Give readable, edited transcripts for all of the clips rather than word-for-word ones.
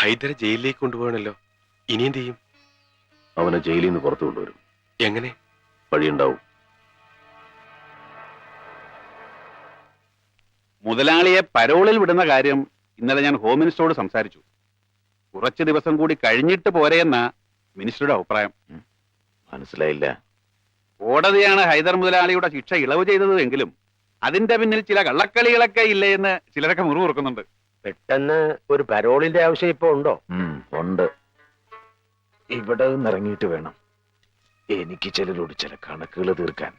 ഹൈദരെ ജയിലിലേക്ക് കൊണ്ടുപോകണല്ലോ, ഇനി എന്ത് ചെയ്യും? അവനെ ജയിലിൽ നിന്ന് പുറത്തു കൊണ്ടുവരും. എങ്ങനെ? വഴിയുണ്ടാവും. മുതലാളിയെ പരോളിൽ വിടുന്ന കാര്യം ഇന്നലെ ഞാൻ ഹോം മിനിസ്റ്ററോട് സംസാരിച്ചു. കുറച്ച് ദിവസം കൂടി കഴിഞ്ഞിട്ട് പോരെയെന്ന മിനിസ്റ്ററുടെ അഭിപ്രായം. മനസ്സിലായില്ല. കോടതിയാണ് ഹൈദർ മുതലാളിയുടെ ശിക്ഷ ഇളവ് ചെയ്തത് എങ്കിലും അതിന്റെ പിന്നിൽ ചില കള്ളക്കളികളൊക്കെ ഇല്ലേ എന്ന് ചിലരൊക്കെ മുറിവുറുക്കുന്നുണ്ട്. പെട്ടെന്ന് ഒരു പരോളിന്റെ ആവശ്യം ഇപ്പൊ ഉണ്ടോ? ഉണ്ട്. ഇവിടെ നിന്നിറങ്ങിയിട്ട് വേണം എനിക്ക് ചിലരോട് ചില കണക്കുകൾ തീർക്കാൻ.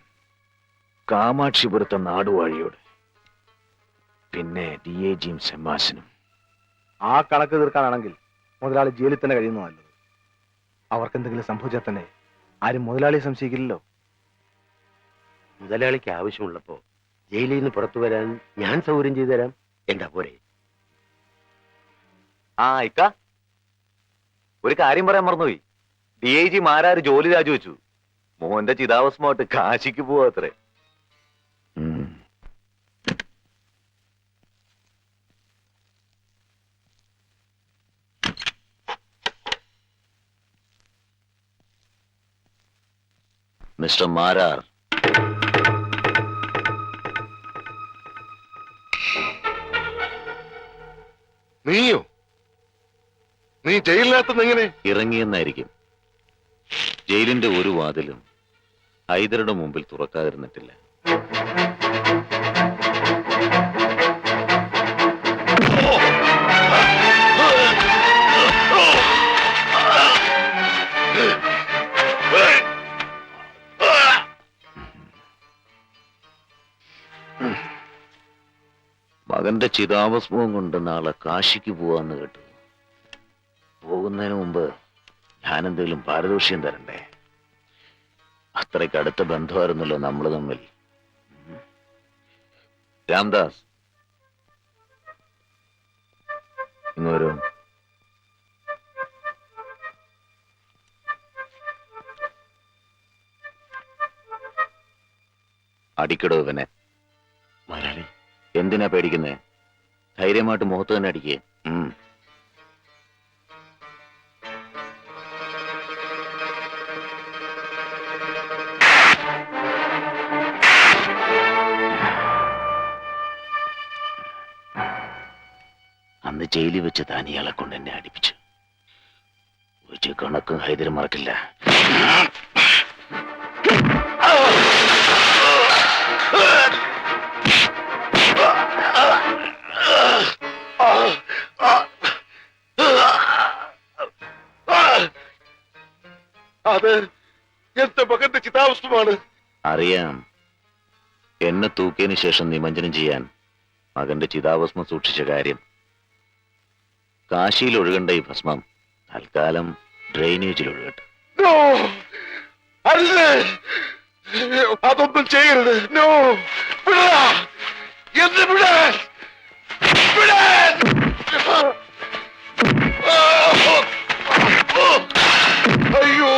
കാമാക്ഷിപുരത്തെ നാടുവാഴിയോട്, പിന്നെ DAGയും സെമാശനും. ആ കണക്ക് തീർക്കാനാണെങ്കിൽ മുതലാളി ജയിലിൽ തന്നെ കഴിയുന്നു നല്ലത്. അവർക്ക് എന്തെങ്കിലും സംഭവിച്ചാൽ തന്നെ ആരും മുതലാളിയെ സംശയിക്കില്ലല്ലോ. മുതലാളിക്ക് ആവശ്യമുള്ളപ്പോ ജയിലിൽ നിന്ന് പുറത്തു വരാൻ ഞാൻ സൗകര്യം ചെയ്തു തരാം. എന്താ പോരെ? ഇക്ക, ഒരു കാര്യം പറയാൻ മറന്നുപോയി. DIG മാരാര് ജോലി രാജിവെച്ചു. മോന്റെ ചിതാഭസ്മമായിട്ട് കാശിക്ക് പോവാത്രേ. മിസ്റ്റർ മാരാർ, നീയോ? നീ ജയിലിനകത്തുനിന്ന് എങ്ങനെ ഇറങ്ങിയെന്നായിരിക്കും. ജയിലിന്റെ ഒരു വാതിലും ഹൈദരുടെ മുമ്പിൽ തുറക്കാതിരുന്നിട്ടില്ല. മകന്റെ ചിതാഭസ്മവും കൊണ്ട് നാളെ കാശിക്ക് പോവാന്ന് കേട്ടു. പോകുന്നതിന് മുമ്പ് ഞാനെന്തെങ്കിലും പാരിതോഷ്യം തരണ്ടേ? അത്രയ്ക്ക് അടുത്ത ബന്ധമായിരുന്നല്ലോ നമ്മൾ തമ്മിൽ. രാംദാസ്, ഇങ്ങ് വരൂ. അടിക്കടോ ഇവനെ. മുതലാളി, എന്തിനാ പേടിക്കുന്നേ? ധൈര്യമായിട്ട് മുഖത്ത് തന്നെ അടിക്കേ. അന്ന് ജയിലിൽ വെച്ച് താൻ ഇയാളെ കൊണ്ട് എന്നെ അടിപ്പിച്ചു. ഒരു കണക്കും ഹൈദര് മറക്കില്ല. അത് എന്റെ മകന്റെ ചിതാഭസ്മമാണ്. അറിയാം. എന്നെ തൂക്കിയതിനു ശേഷം നിമഞ്ജനം ചെയ്യാൻ മകന്റെ ചിതാഭസ്മം സൂക്ഷിച്ച കാര്യം. കാശിയിൽ ഒഴുകേണ്ട ഈ ഭസ്മം തൽക്കാലം ഡ്രെയിനേജിൽ ഒഴുകട്ടെ. അതൊന്നും ചെയ്യരുത്. നോ, എന്ത് വിടാൻ? അയ്യോ,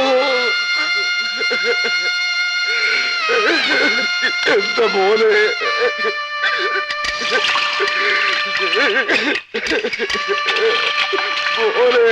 എന്റെ മോനെ. മോനെ,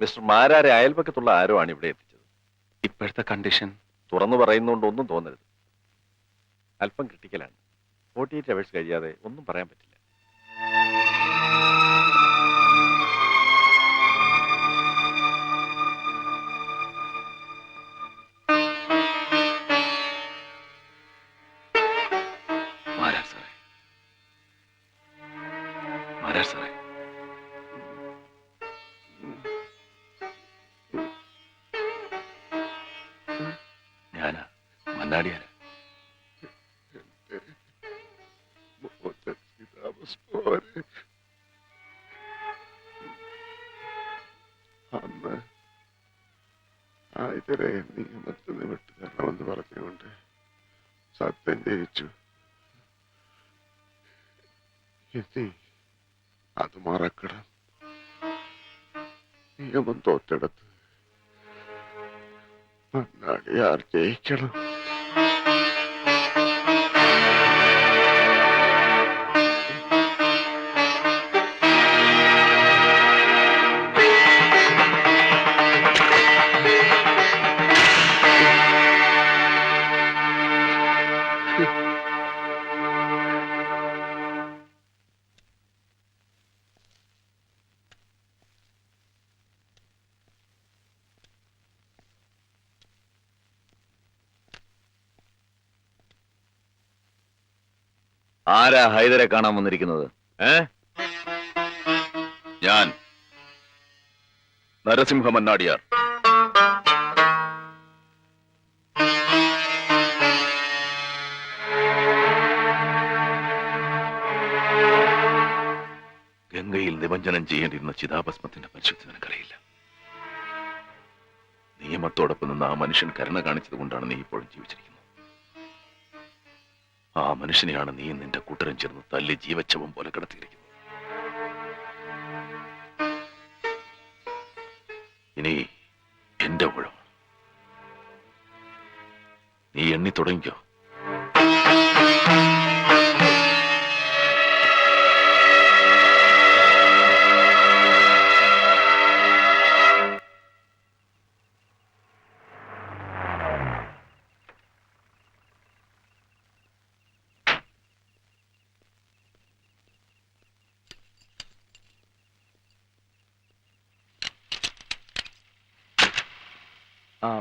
മിസ്റ്റർ മാരാരെ അയൽപക്കത്തുള്ള ആരോ ആണ് ഇവിടെ എത്തിച്ചത്. ഇപ്പോഴത്തെ കണ്ടീഷൻ തുറന്നു പറയുന്നതുകൊണ്ട് ഒന്നും തോന്നരുത്. അല്പം ക്രിട്ടിക്കലാണ്. 48 hours കഴിയാതെ ഒന്നും പറയാൻ പറ്റില്ല. പോരെ. അന്ന് ആയിതരെ നിയമത്തിന് വിട്ടു തരണമെന്ന് പറഞ്ഞുകൊണ്ട് സത്യം ജയിച്ചു. ഇനി അത് മറക്കണം. നിയമം തോറ്റെടുത്ത് മണ്ണാടിയാർ ജയിക്കണം. ആരാ ഹൈദരെ കാണാൻ വന്നിരിക്കുന്നത്? ഞാൻ നരസിംഹ മന്നാടിയാർ. ഗംഗയിൽ നിമഞ്ജനം ചെയ്യേണ്ടിയിരുന്ന ചിതാഭസ്മത്തിന്റെ പരിശുദ്ധി നിനക്കറിയില്ല. നിയമത്തോടൊപ്പം നിന്ന് ആ മനുഷ്യൻ കരുണ കാണിച്ചത് കൊണ്ടാണ് നീ ഇപ്പോഴും ജീവിച്ചിരിക്കുന്നത്. ആ മനുഷ്യനെയാണ് നീ നിന്റെ കൂട്ടരും ചേർന്ന് തല്ലി ജീവച്ഛവം പോലെ കിടത്തിയിരിക്കുന്നത്. ഇനി എന്റെ ഊഴം. നീ എണ്ണി തുടങ്ങിക്കോ.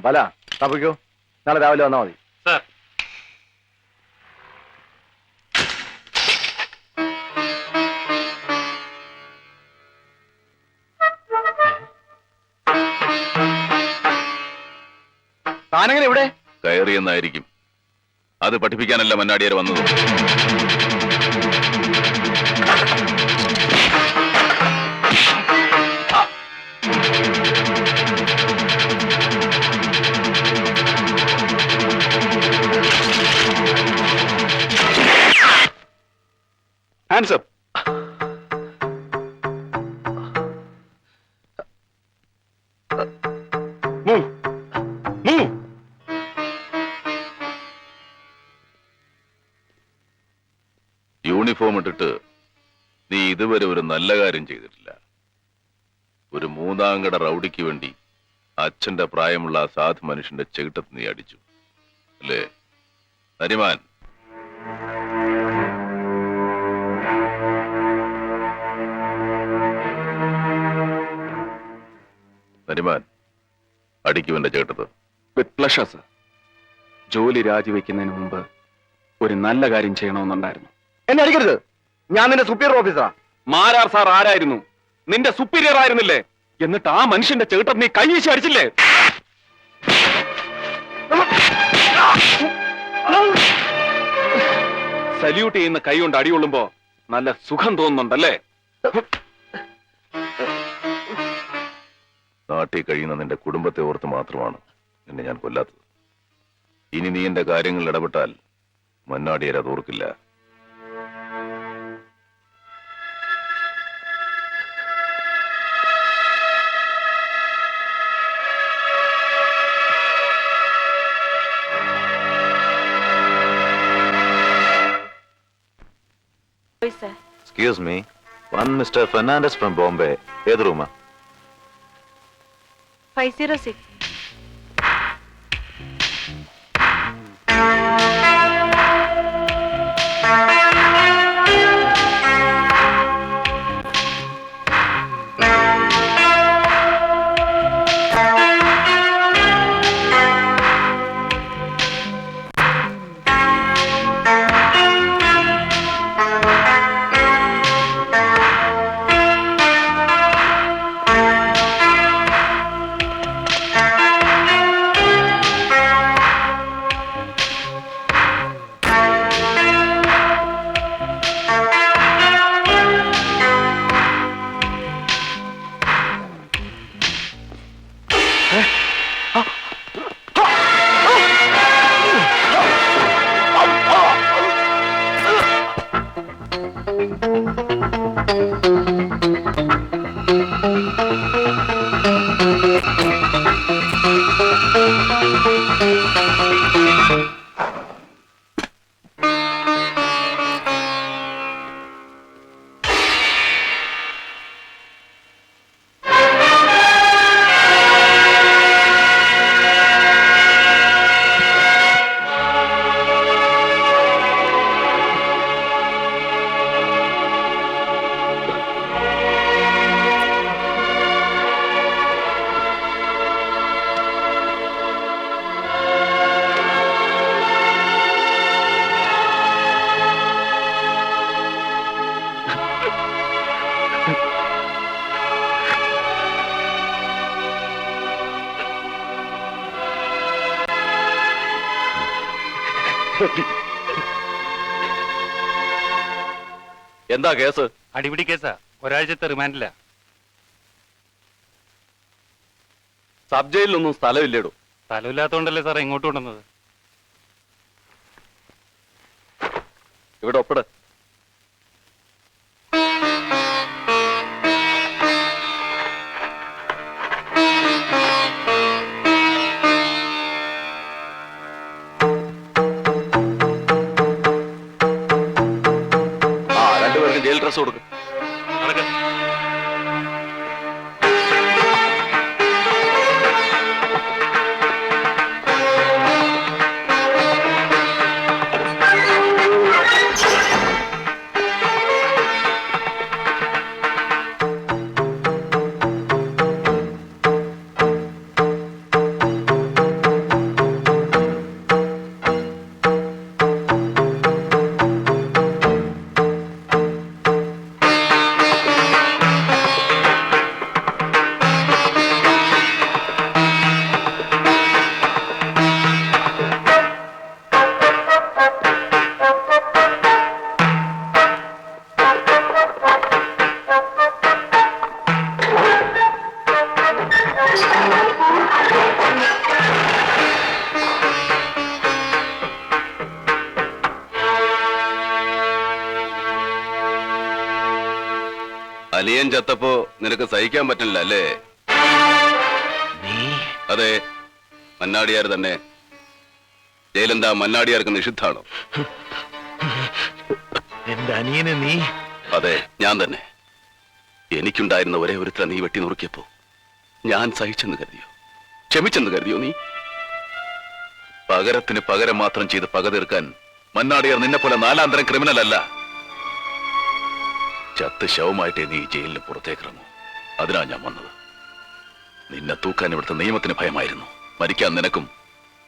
ബല തപ്പിക്കോ, നാളെ രാവിലെ വന്നാൽ മതി. സാർ. താനെങ്ങനെ ഇവിടെ? കയറിയെന്നായിരിക്കും. അത് പഠിപ്പിക്കാനല്ല മന്നാടിയാർ വന്നത്. Hands up. Move. Move. Uniform ഇട്ടിട്ട് നീ ഇതുവരെ ഒരു നല്ല കാര്യം ചെയ്തിട്ടില്ല. ഒരു മൂന്നാംകട റൗഡിക്ക് വേണ്ടി അച്ഛന്റെ പ്രായമുള്ള ആ സാധു മനുഷ്യന്റെ ചെകിട്ടത്ത് നീ അടിച്ചു അല്ലേ നരിമാൻ? നരിമാൻ, അടിക്കുവന്റെ ചേട്ടത്ത്. With pleasure sir. ജോലി രാജിവെക്കുന്നതിന് മുമ്പ് ഒരു നല്ല കാര്യം ചെയ്യണമെന്നുണ്ടായിരുന്നു. എന്നെ അടിക്കരുത്, ഞാൻ നിന്റെ സുപ്പീരിയർ ഓഫീസറാ. മാരാർ സാർ ആരായിരുന്നു? നിന്റെ സുപ്പീരിയർ ആയിരുന്നില്ലേ? എന്നിട്ട് ആ മനുഷ്യന്റെ ചേട്ടത്ത് നീ കൈവീശി അടിച്ചില്ലേ? സല്യൂട്ട് ചെയ്യുന്ന കൈ കൊണ്ട് അടികൊള്ളുമ്പോ നല്ല സുഖം തോന്നുന്നുണ്ടല്ലേ? നാട്ടിൽ കഴിയുന്ന നിന്റെ കുടുംബത്തെ ഓർത്ത് മാത്രമാണ് നിന്നെ ഞാൻ കൊല്ലാത്തത്. ഇനി നീ എന്റെ കാര്യങ്ങളിൽ ഇടപെട്ടാൽ മന്നാടിയർ അത് ഓർക്കില്ല. Excuse me, one Mr. Fernandez from Bombay. ഏത് റൂമാ? 506. എന്താ കേസ്? അടിപിടി കേസാ, ഒരാഴ്ചത്തെ റിമാൻഡില്ല. സബ് ജയിലിലൊന്നും സ്ഥലമില്ലേടോ. സ്ഥലമില്ലാത്തോണ്ടല്ലേ സാറേ ഇങ്ങോട്ട് കൊണ്ടുവന്നത്. ഇവിടെ ഒപ്പിട്. രണ്ടുപേർക്ക് ജയിൽ ഡ്രസ് കൊടുക്കും. അലിയൻ ചത്തപ്പോ നിനക്ക് സഹിക്കാൻ പറ്റില്ല അല്ലേ? അതെ, മന്നാടിയാർ തന്നെ. ജയിലെന്താ മന്നാടിയാർക്ക് നിഷിദ്ധാണോ? എന്റെ അനിയനെ നീ? അതെ, ഞാൻ തന്നെ. എനിക്കുണ്ടായിരുന്ന ഒരേ ഒരുത്തര നീ വെട്ടി നുറുക്കിയപ്പോ ഞാൻ സഹിച്ചെന്ന് കരുതിയോ? ക്ഷമിച്ചെന്ന് കരുതിയോ നീ? പകരത്തിന് പകരം മാത്രം ചെയ്ത് പക തീർക്കാൻ മന്നാടിയാർ നിന്നെ പോലെ നാലാന്തരം ക്രിമിനൽ അല്ല. ചത്ത് ശവമായിട്ടേ നീ ജയിലിന് പുറത്തേക്കിറങ്ങൂ. അതിനാ ഞാൻ വന്നത്. നിന്നെ തൂക്കാൻ ഇവിടുത്തെ നിയമത്തിന് ഭയമായിരുന്നു, മരിക്കാൻ നിനക്കും.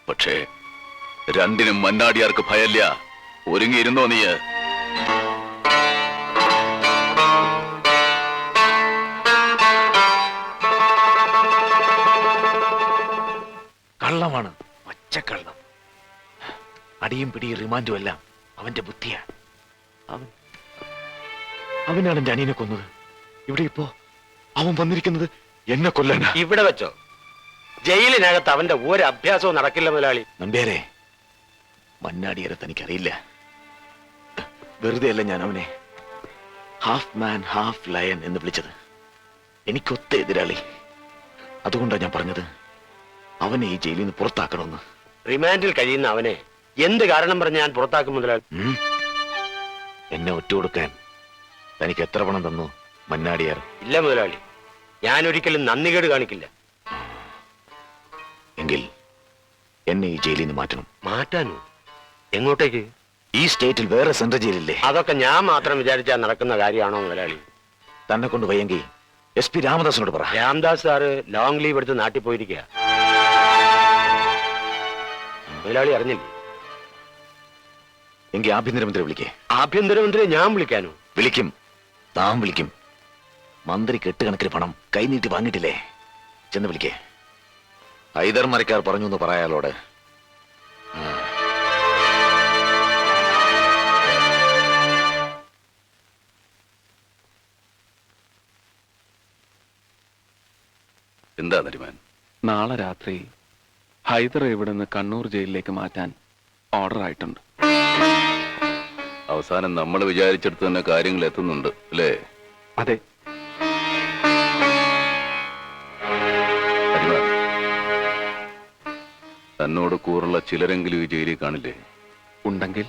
പക്ഷേ രണ്ടിനും മന്നാടിയാർക്ക് ഭയല്ല. ഒരുങ്ങിയിരുന്നോ നീ? കള്ളമാണ്, പച്ചക്കള്ളം. അടിയും പിടിയും റിമാൻഡും എല്ലാം അവന്റെ ബുദ്ധിയാണ്. അവനാണ് എന്റെ അനിയനെ കൊന്നത്. ഇവിടെ ഇപ്പോ അവൻ വന്നിരിക്കുന്നത് എന്നെ കൊല്ലാനാ. ഇവിടെ വെച്ചോ? ജയിലിനകത്ത് അവന്റെ ഒരു അഭ്യാസവും നടക്കില്ല മുതലാളി. നമ്പ്യാരെ, മന്നാടിയരെ തനിക്കറിയില്ല. വെറുതെ അല്ല ഞാൻ അവനെ ഹാഫ് മാൻ ഹാഫ് ലയൺ എന്ന് വിളിച്ചത്. എനിക്കൊത്ത എതിരാളി. അതുകൊണ്ടാണ് ഞാൻ പറഞ്ഞത് അവനെ ഈ ജയിലിൽ നിന്ന് പുറത്താക്കണമെന്ന്. റിമാൻഡിൽ കഴിയുന്ന അവനെ എന്ത് കാരണം പറഞ്ഞ് ഞാൻ പുറത്താക്കും മുതലാളി? എന്നെ ഒറ്റുകൊടുക്കാൻ തനിക്ക് എത്ര പണം തന്നു മന്നാടിയാർ? ഇല്ല മുതലാളി, ഞാൻ ഒരിക്കലും നന്ദികേട് കാണിക്കില്ല. എങ്കിൽ എന്നെ ഈ ജയിലിൽ നിന്ന് മാറ്റണം. മാറ്റാനോ? എങ്ങോട്ടേക്ക്? ഈ സ്റ്റേറ്റിൽ വേറെ സെൻട്രൽ ജയിലില്ലേ? അതൊക്കെ ഞാൻ മാത്രം വിചാരിച്ചാൽ നടക്കുന്ന കാര്യമാണോ മുതലാളി? തന്നെ കൊണ്ട് വയ്യെങ്കിൽ SP രാമദാസിനോട് പറ. രാംദാസ് സാറ് ലോങ് ലീവ് എടുത്ത് നാട്ടിൽ പോയിരിക്കുക. മുതലാളി അറിഞ്ഞില്ലേ? എങ്കിൽ ആഭ്യന്തരമന്ത്രി വിളിക്കേ. ആഭ്യന്തരമന്ത്രിയെ ഞാൻ വിളിക്കാനോ? വിളിക്കും, താൻ വിളിക്കും. മന്ത്രി കെട്ടുകണക്കിന് പണം കൈനീട്ടി വാങ്ങിയിട്ടില്ലേ? ചെന്ന് വിളിക്കേ. ഹൈദർ മരക്കാർ പറഞ്ഞു എന്ന് പറയാലോട്. എന്താ നരിമാൻ? നാളെ രാത്രി ഹൈദർ ഇവിടെ നിന്ന് കണ്ണൂർ ജയിലിലേക്ക് മാറ്റാൻ ഓർഡർ ആയിട്ടുണ്ട്. അവസാനം നമ്മൾ വിചാരിച്ചെടുത്ത് തന്നെ കാര്യങ്ങൾ എത്തുന്നുണ്ട് അല്ലേ? അതെ. നരിമാൻ, തന്നോട് കൂറുള്ള ചിലരെങ്കിലും ഈ ജയിലിൽ കാണില്ലേ? ഉണ്ടെങ്കിൽ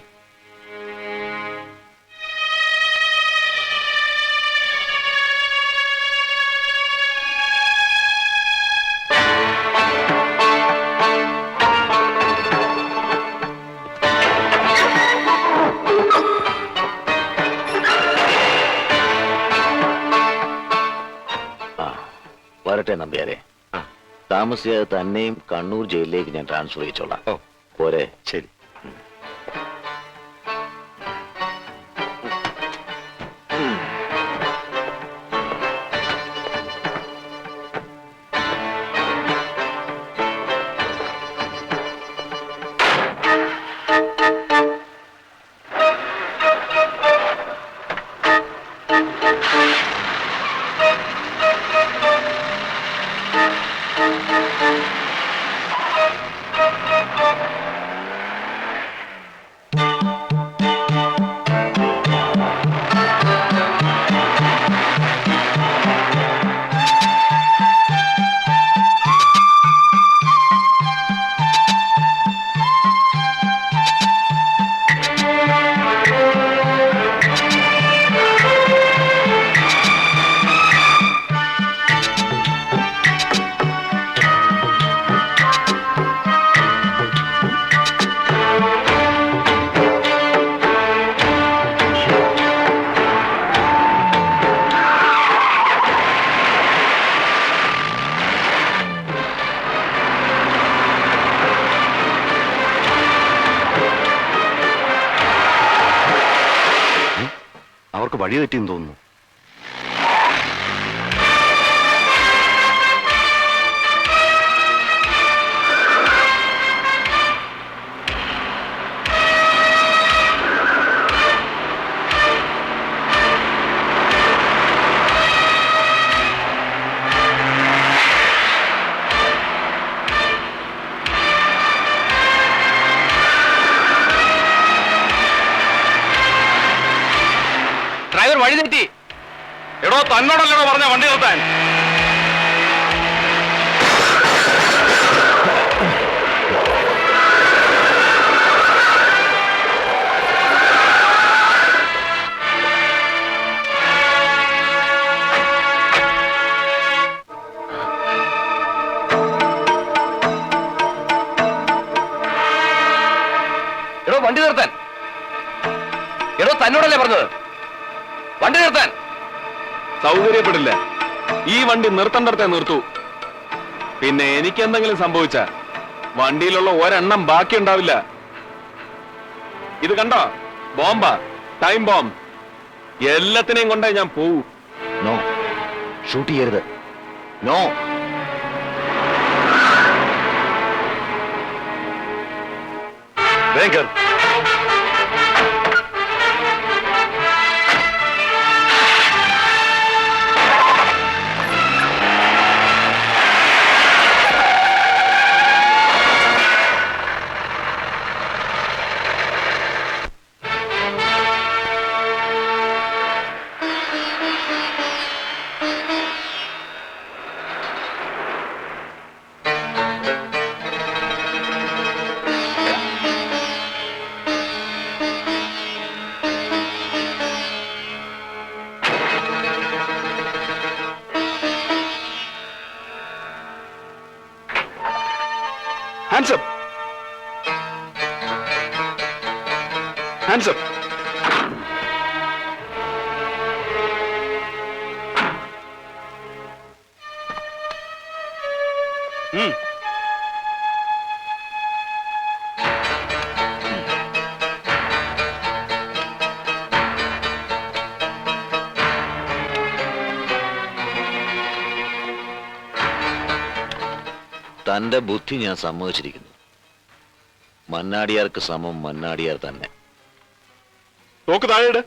വരട്ടെ നമ്പ്യാരെ. താമസിയാതെ തന്നെയും കണ്ണൂർ ജയിലിലേക്ക് ഞാൻ ട്രാൻസ്ഫർ ചെയ്യിച്ചോളാം. പോരെ? ശരി. അവർക്ക് വഴി തെറ്റിയെന്ന് തോന്നുന്നു. ഡ്രൈവർ വഴി തെറ്റി. എടോ, തന്നോടല്ലോ പറഞ്ഞ വണ്ടി നിർത്താൻ. എടോ, വണ്ടി നിർത്താൻ. എടോ, തന്നോടല്ലേ പറഞ്ഞത് വണ്ടി നിർത്താൻ? സൗകര്യപ്പെടില്ല. ഈ വണ്ടി നിർത്തേണ്ടടത്തെ നിർത്തൂ. പിന്നെ എനിക്ക് എന്തെങ്കിലും സംഭവിച്ച വണ്ടിയിലുള്ള ഒരെണ്ണം ബാക്കി ഉണ്ടാവില്ല. ഇത് കണ്ടോ? ബോംബാ, ടൈം ബോംബ്. എല്ലാത്തിനെയും കൊണ്ടേ ഞാൻ പോവൂ. നോ, ഷൂട്ട് ചെയ്യരുത്. നോ. വേഗം Hands up. Hands up. തന്റെ ബുദ്ധി ഞാൻ സമ്മതിച്ചിരിക്കുന്നു. മന്നാടിയാർക്ക് സമം മന്നാടിയാർ തന്നെ. തോക്ക് താഴെയിട്.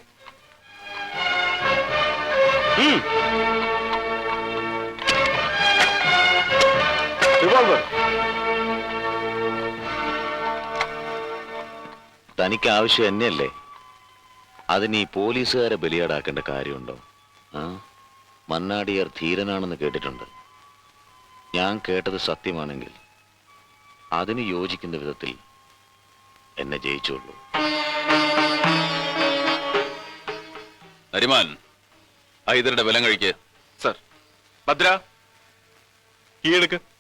റിവോൾവർ. തനിക്ക് ആവശ്യം തന്നെയല്ലേ? അതിന് ഈ പോലീസുകാരെ ബലിയാടാക്കേണ്ട കാര്യമുണ്ടോ? മന്നാടിയാർ ധീരനാണെന്ന് കേട്ടിട്ടുണ്ട്. ഞാൻ കേട്ടത് സത്യമാണെങ്കിൽ അതിന് യോജിക്കുന്ന വിധത്തിൽ എന്നെ ജയിച്ചുള്ളൂ. നരിമാൻ, ഹൈദരുടെ ബലം കഴിക്ക്. സർ. ഭദ്ര, കീഴെടുക്ക്.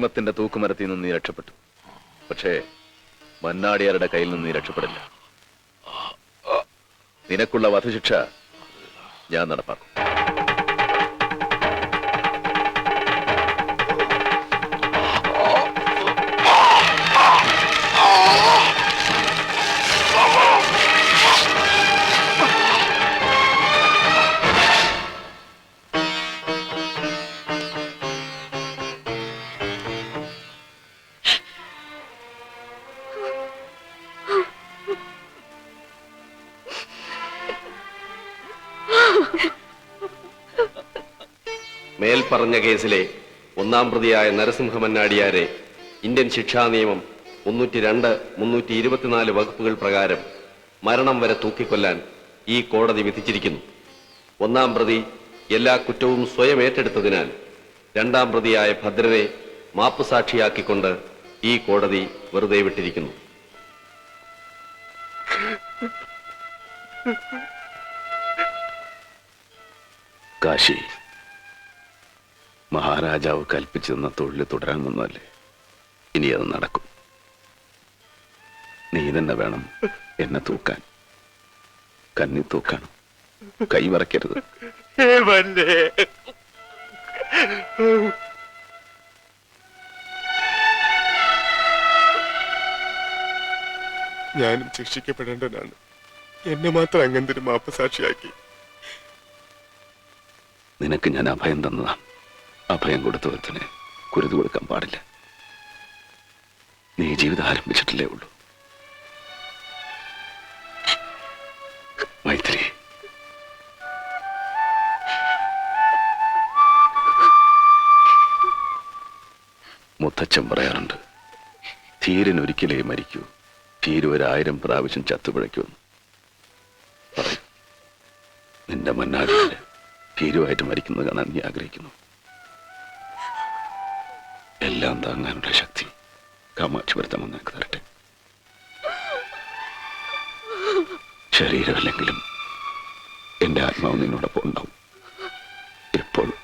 നിയമത്തിന്റെ തൂക്കുമരത്തിൽ നിന്ന് നീ രക്ഷപ്പെട്ടു. പക്ഷേ മന്നാടിയാരുടെ കയ്യിൽ നിന്ന് നീ രക്ഷപ്പെടില്ല. നിനക്കുള്ള വധശിക്ഷ ഞാൻ നടപ്പാക്കും. മേൽപ്പറഞ്ഞ കേസിലെ ഒന്നാം പ്രതിയായ നരസിംഹ മന്നാടിയാരെ ഇന്ത്യൻ ശിക്ഷാ നിയമം 302, 324 വകുപ്പുകൾ പ്രകാരം മരണം വരെ തൂക്കിക്കൊല്ലാൻ ഈ കോടതി വിധിച്ചിരിക്കുന്നു. ഒന്നാം പ്രതി എല്ലാ കുറ്റവും സ്വയം ഏറ്റെടുത്തതിനാൽ രണ്ടാം പ്രതിയായ ഭദ്രനെ മാപ്പുസാക്ഷിയാക്കിക്കൊണ്ട് ഈ കോടതി വെറുതെ വിട്ടിരിക്കുന്നു. കാശി, മഹാരാജാവ് കൽപ്പിച്ചു തന്ന തൊഴിൽ തുടരാൻ വന്നല്ലേ. ഇനി അത് നടക്കും. നീ തന്നെ വേണം എന്നെ തൂക്കാൻ. കന്നി തൂക്കണം, കൈ വറക്കരുത്. ഞാനും ശിക്ഷിക്കപ്പെടേണ്ടതാണ്. എന്നെ മാത്രം അങ്ങനത്തെ മാപ്പ് സാക്ഷിയാക്കി. നിനക്ക് ഞാൻ അഭയം തന്നതാണ്. അഭയം കൊടുത്തവത്തിന് കുരുതി കൊടുക്കാൻ പാടില്ല. നീ ജീവിതം ആരംഭിച്ചിട്ടില്ലേ ഉള്ളൂ. മൈത്രി, മുത്തച്ഛൻ പറയാറുണ്ട്, ധീരനൊരിക്കലേ മരിക്കൂ, ധീര 1000 പ്രാവശ്യം ചത്തുപിഴയ്ക്കുമെന്ന് പറയും. നിന്റെ മന്നാടിയില് ധീരമായിട്ട് മരിക്കുന്നത് കാണാൻ നീ ആഗ്രഹിക്കുന്നു. എല്ലാം താങ്ങാനുള്ള ശക്തി കാമാക്ഷി വരുത്തമെന്ന് എനിക്ക് തരട്ടെ. ശരീരമല്ലെങ്കിലും എന്റെ ആത്മാവ് നിന്നോടൊപ്പം ഉണ്ടാവും എപ്പോഴും.